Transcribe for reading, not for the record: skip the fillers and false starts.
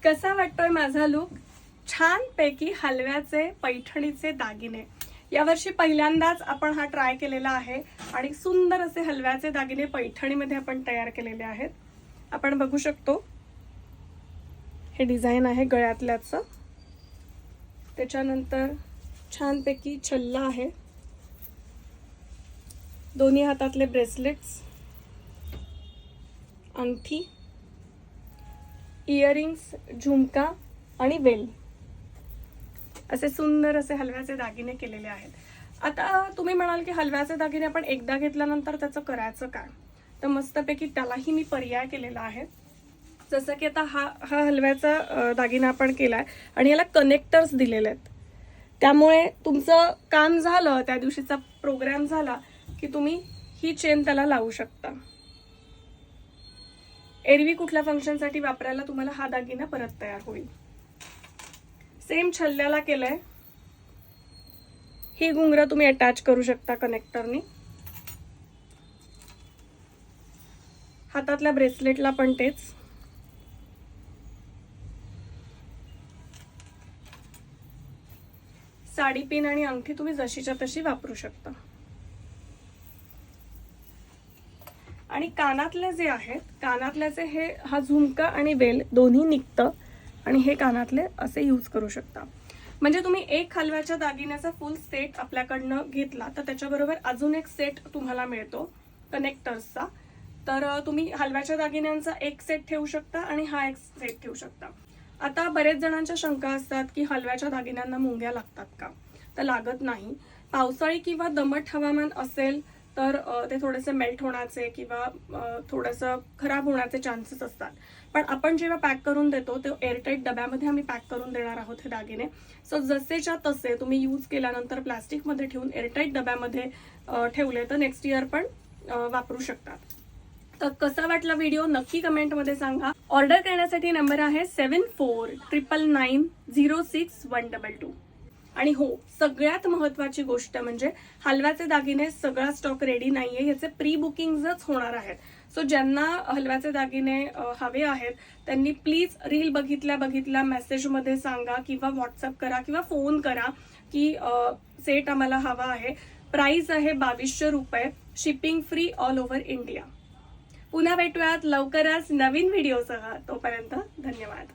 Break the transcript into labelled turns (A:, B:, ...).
A: कसा वाटतोय माझा लुक? छान पैकी हलव्याचे पैठणीचे दागिने यावर्षी पहिल्यांदाच आपण हा ट्राय केलेला आहे आणि सुंदर असे हलव्याचे दागिने पैठणीमध्ये आपण तयार केलेले आहेत. आपण बघू शकतो हे डिझाइन आहे गळ्यातल्याचं. त्याच्यानंतर छान पैकी छल्ला आहे, दोन्ही हातातले ब्रेसलेट्स, अंगठी, इयरिंग्स, झुमका आणि वेल असे सुंदर असे हलव्याचे दागिने केलेले आहेत. आता तुम्ही म्हणाल की हलव्याचे दागिने आपण एकदा घेतल्यानंतर त्याचं करायचं काय? तर मस्तपैकी त्यालाही मी पर्याय केलेला आहे. जसं की आता हा हलव्याचा दागिना आपण केलाय आणि याला कनेक्टर्स दिलेले आहेत. त्यामुळे तुमचं काम झालं, त्या दिवशीचा प्रोग्राम झाला की तुम्ही ही चेन त्याला लावू शकता. एरवी कुठल्या फंक्शनसाठी वापरायला तुम्हाला हा दागिना परत तयार होईल. सेम छल्ल्याला केलंय. ही घुंगरं तुम्ही अटॅच करू शकता कनेक्टरनी. हातातल्या ब्रेसलेटला पण तेच. साडी पिन आणि अंगठी तुम्ही जशीच्या तशी वापरू शकता. आणि कानातले जे आहेत, कानातल्याचे हा झुमका आणि वेल दोन्ही निघतं आणि हे कानातले असे यूज करू शकता. म्हणजे तुम्ही एक हलव्याच्या दागिन्याचा फुल सेट आपल्याकडनं घेतला तर त्याच्याबरोबर अजून एक सेट तुम्हाला मिळतो कनेक्टर्सचा. तर तुम्ही हलव्याच्या दागिन्यांचा एक सेट ठेवू शकता आणि हा एक सेट ठेवू शकता. आता बरेच जणांच्या शंका असतात की हलव्याच्या दागिन्यांना मुंग्या लागतात का? तर लागत नाही. पावसाळी किंवा दमट हवामान असेल तर ते थोडेसे मेल्ट होण्याचे किंवा थोडंसं खराब होण्याचे चान्सेस असतात. पण आपण जेव्हा पॅक करून देतो ते एअरटाईट डब्यामध्ये आम्ही पॅक करून देणार आहोत हे दागिने. सो जसेच्या तसे तुम्ही यूज केल्यानंतर प्लास्टिकमध्ये ठेवून एअरटाईट डब्यामध्ये ठेवले तर नेक्स्ट इयर पण वापरू शकतात. तर कसा वाटला व्हिडिओ नक्की कमेंटमध्ये सांगा. ऑर्डर करण्यासाठी नंबर आहे 7499906122. आणि हो, सगळ्यात महत्त्वाची गोष्ट म्हणजे हलव्याचे दागिने सगळा स्टॉक रेडी नाहीये, याचे प्री बुकिंगच होणार आहेत. सो ज्यांना हलव्याचे दागिने हवे आहेत त्यांनी प्लीज रील बघितल्या मेसेजमध्ये सांगा किंवा व्हॉट्सअप करा किंवा फोन करा की सेट आम्हाला हवा आहे. प्राइस आहे 2200 रुपये, shipping free all over India. पुन्हा भेटूयात लवकरच नवीन व्हिडिओसह. तोपर्यंत धन्यवाद.